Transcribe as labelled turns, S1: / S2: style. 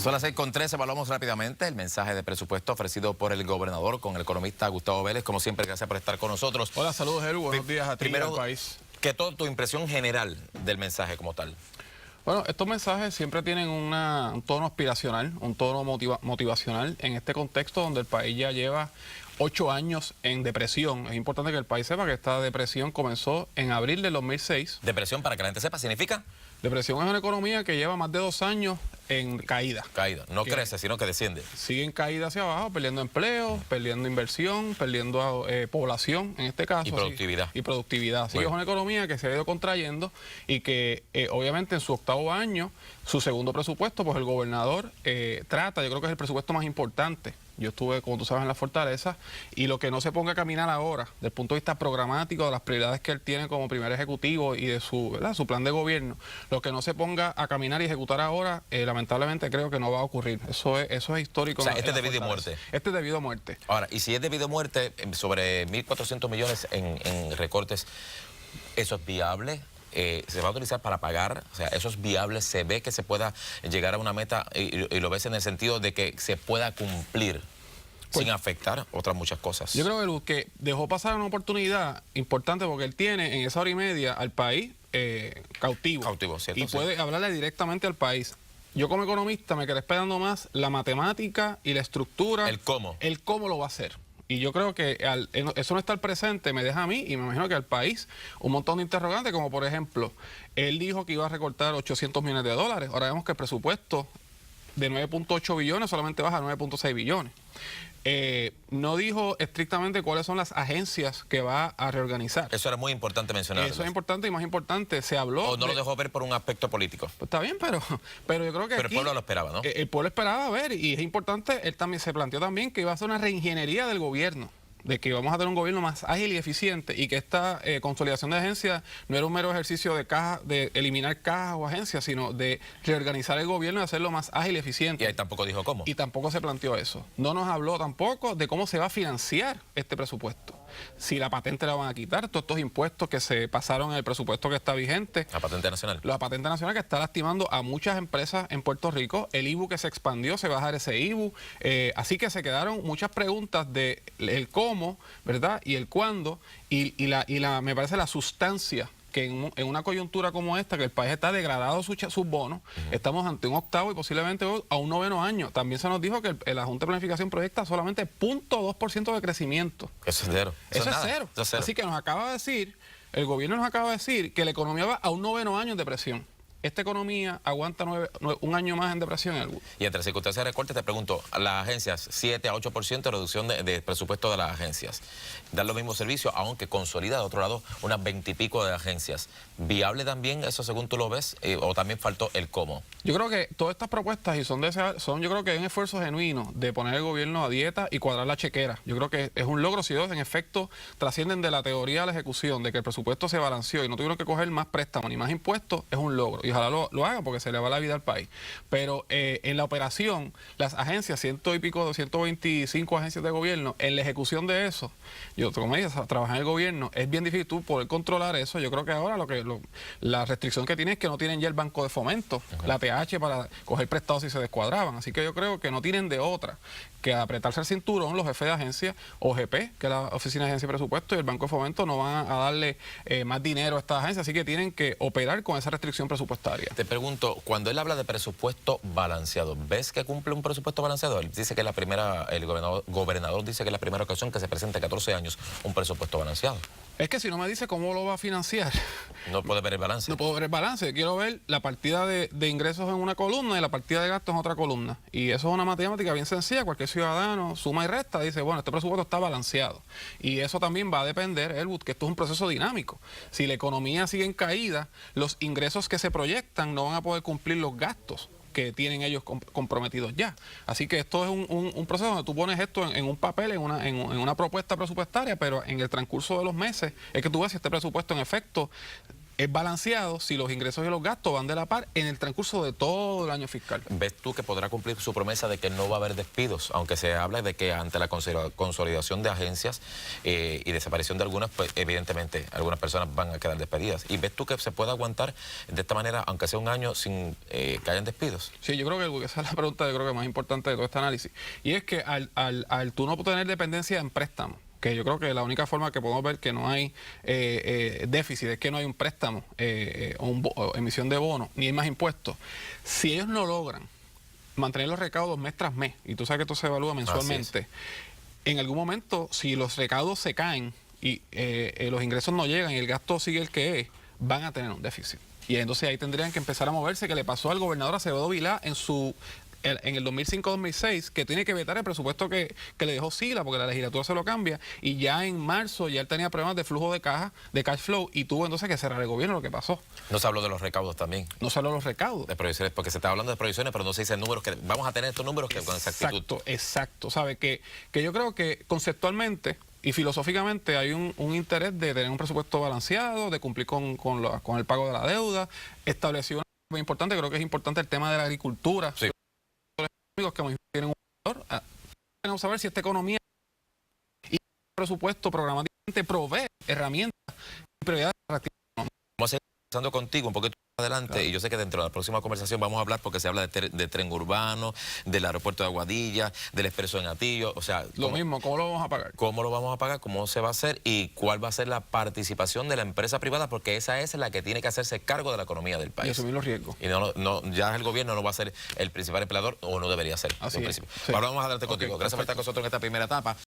S1: Son las 6:13, evaluamos rápidamente el mensaje de presupuesto ofrecido por el gobernador con el economista Gustavo Vélez. Como siempre, gracias por estar con nosotros.
S2: Hola, saludos, Eru. Buenos días a ti y al país.
S1: ¿Qué toda tu impresión general del mensaje como tal?
S2: Bueno, estos mensajes siempre tienen un tono aspiracional, un tono motivacional en este contexto donde el país ya lleva 8 años en depresión. Es importante que el país sepa que esta depresión comenzó en abril del 2006.
S1: Depresión, para que la gente sepa, ¿significa?
S2: Depresión es una economía que lleva más de 2 años en caída.
S1: Caída, no crece, sino que desciende.
S2: Sigue en caída hacia abajo, perdiendo empleo, perdiendo inversión, perdiendo población, en este caso.
S1: Y productividad.
S2: Y productividad. Así que es una economía que se ha ido contrayendo y que obviamente en su 8º año, su segundo presupuesto, pues el gobernador trata, yo creo que es el presupuesto más importante. Yo estuve, como tú sabes, en la Fortaleza, y lo que no se ponga a caminar ahora, desde el punto de vista programático, de las prioridades que él tiene como primer ejecutivo y de su plan de gobierno, lo que no se ponga a caminar y ejecutar ahora, lamentablemente creo que no va a ocurrir. Eso es histórico.
S1: O sea, este es debido a muerte.
S2: Este es debido a muerte.
S1: Ahora, y si es debido a muerte, sobre 1.400 millones en recortes, ¿eso es viable? ¿Se va a utilizar para pagar? O sea, ¿eso es viable? ¿Se ve que se pueda llegar a una meta y lo ves en el sentido de que se pueda cumplir sin afectar otras muchas cosas?
S2: Yo creo que dejó pasar una oportunidad importante porque él tiene en esa hora y media al país cautivo.
S1: Cautivo, ¿cierto?
S2: Y puede hablarle directamente al país. Yo como economista me quedé esperando más la matemática y la estructura.
S1: El cómo.
S2: El cómo lo va a hacer. Y yo creo que eso no estar presente me deja a mí y me imagino que al país un montón de interrogantes, como por ejemplo, él dijo que iba a recortar 800 millones de dólares. Ahora vemos que el presupuesto de 9.8 billones solamente baja a 9.6 billones. No dijo estrictamente cuáles son las agencias que va a reorganizar.
S1: Eso era muy importante mencionar.
S2: Eso es importante y más importante, se habló...
S1: ¿O no lo dejó ver por un aspecto político?
S2: Pues está bien, pero yo creo que
S1: Pero
S2: aquí,
S1: el pueblo lo esperaba, ¿no?
S2: El pueblo esperaba ver, y es importante, él también se planteó también que iba a hacer una reingeniería del gobierno, de que vamos a tener un gobierno más ágil y eficiente y que esta consolidación de agencias no era un mero ejercicio de eliminar cajas o agencias, sino de reorganizar el gobierno y hacerlo más ágil y eficiente.
S1: Y ahí tampoco dijo cómo.
S2: Y tampoco se planteó eso. No nos habló tampoco de cómo se va a financiar este presupuesto. Si la patente la van a quitar, todos estos impuestos que se pasaron en el presupuesto que está vigente.
S1: La patente nacional.
S2: La patente nacional que está lastimando a muchas empresas en Puerto Rico. El IBU que se expandió, se va a dejar ese IBU. Así que se quedaron muchas preguntas de el cómo, ¿verdad? Y el cuándo. Y me parece la sustancia que en una coyuntura como esta, que el país está degradado sus bonos, estamos ante un 8º y posiblemente a un 9º año. También se nos dijo que la Junta de Planificación proyecta solamente 0.2% de crecimiento.
S1: Eso es cero.
S2: Eso es cero. Así que nos acaba de decir, el gobierno nos acaba de decir que la economía va a un 9º año en depresión. Esta economía aguanta un año más en depresión.
S1: Y entre circunstancias de recorte, te pregunto, las agencias, 7 a 8% de reducción de presupuesto de las agencias. Dan los mismos servicios, aunque consolida de otro lado unas 20 y pico de agencias. ¿Viable también eso según tú lo ves? ¿O también faltó el cómo?
S2: Yo creo que todas estas propuestas y son yo creo que hay un esfuerzo genuino de poner el gobierno a dieta y cuadrar la chequera. Yo creo que es un logro si en efecto trascienden de la teoría a la ejecución, de que el presupuesto se balanceó y no tuvieron que coger más préstamos ni más impuestos, es un logro. Y ojalá lo haga porque se le va la vida al país. Pero en la operación, las agencias, 125 agencias de gobierno, en la ejecución de eso, yo como dices, trabajar en el gobierno, es bien difícil tú poder controlar eso. Yo creo que ahora la restricción que tiene es que no tienen ya el banco de fomento, la TH para coger prestados si se descuadraban. Así que yo creo que no tienen de otra que apretarse el cinturón los jefes de agencia, OGP, que es la Oficina de Agencia de Presupuesto, y el Banco de Fomento no van a darle más dinero a estas agencias, así que tienen que operar con esa restricción presupuestaria.
S1: Te pregunto, cuando él habla de presupuesto balanceado, ¿ves que cumple un presupuesto balanceado? Él dice que el gobernador dice que es la primera ocasión que se presenta en 14 años un presupuesto balanceado.
S2: Es que si no me dice cómo lo va a financiar,
S1: no puede ver el balance.
S2: No puedo ver el balance. Quiero ver la partida de ingresos en una columna y la partida de gastos en otra columna. Y eso es una matemática bien sencilla. Cualquier ciudadano suma y resta, dice, bueno, este presupuesto está balanceado. Y eso también va a depender, Elwood, que esto es un proceso dinámico. Si la economía sigue en caída, los ingresos que se proyectan no van a poder cumplir los gastos que tienen ellos comprometidos ya. Así que esto es un proceso donde tú pones esto en un papel, en una propuesta presupuestaria, pero en el transcurso de los meses es que tú ves si este presupuesto en efecto es balanceado si los ingresos y los gastos van de la par en el transcurso de todo el año fiscal.
S1: ¿Ves tú que podrá cumplir su promesa de que no va a haber despidos? Aunque se habla de que ante la consolidación de agencias y desaparición de algunas, pues evidentemente algunas personas van a quedar despedidas. ¿Y ves tú que se puede aguantar de esta manera, aunque sea un año, sin que hayan despidos?
S2: Sí, yo creo que esa es la pregunta, yo creo que más importante de todo este análisis. Y es que al tú no tener dependencia en préstamos, que yo creo que la única forma que podemos ver que no hay déficit es que no hay un préstamo o emisión de bonos, ni hay más impuestos. Si ellos no logran mantener los recaudos mes tras mes, y tú sabes que esto se evalúa mensualmente, en algún momento, si los recaudos se caen y los ingresos no llegan y el gasto sigue el que es, van a tener un déficit. Y entonces ahí tendrían que empezar a moverse, que le pasó al gobernador Acevedo Vilá en el 2005-2006, que tiene que vetar el presupuesto que le dejó Sila, porque la legislatura se lo cambia, y ya en marzo ya él tenía problemas de flujo de caja, de cash flow, y tuvo entonces que cerrar el gobierno, lo que pasó.
S1: No se habló de los recaudos también.
S2: No se habló de los recaudos.
S1: De proyecciones, porque se está hablando de proyecciones, pero no se dice números, que vamos a tener estos números que con exactitud.
S2: Exacto. ¿Sabe? Que yo creo que conceptualmente y filosóficamente hay un interés de tener un presupuesto balanceado, de cumplir con el pago de la deuda, estableció una cosa muy importante, creo que es importante el tema de la agricultura.
S1: Sí.
S2: Que tienen un valor, tenemos que saber si esta economía y el presupuesto programáticamente provee herramientas y prioridades atractivas.
S1: Vamos a seguir conversando contigo un poquito más adelante, claro. Y yo sé que dentro de la próxima conversación vamos a hablar, porque se habla de tren urbano, del aeropuerto de Aguadilla, del expreso en Atillo, o sea...
S2: Lo mismo, ¿cómo lo vamos a pagar?
S1: ¿Cómo lo vamos a pagar? ¿Cómo se va a hacer? ¿Y cuál va a ser la participación de la empresa privada? Porque esa es la que tiene que hacerse cargo de la economía del país.
S2: Y asumir los riesgos.
S1: Y ya el gobierno no va a ser el principal empleador, o no debería ser.
S2: Así es.
S1: Ahora vamos a adelante contigo. Gracias por estar con nosotros en esta primera etapa.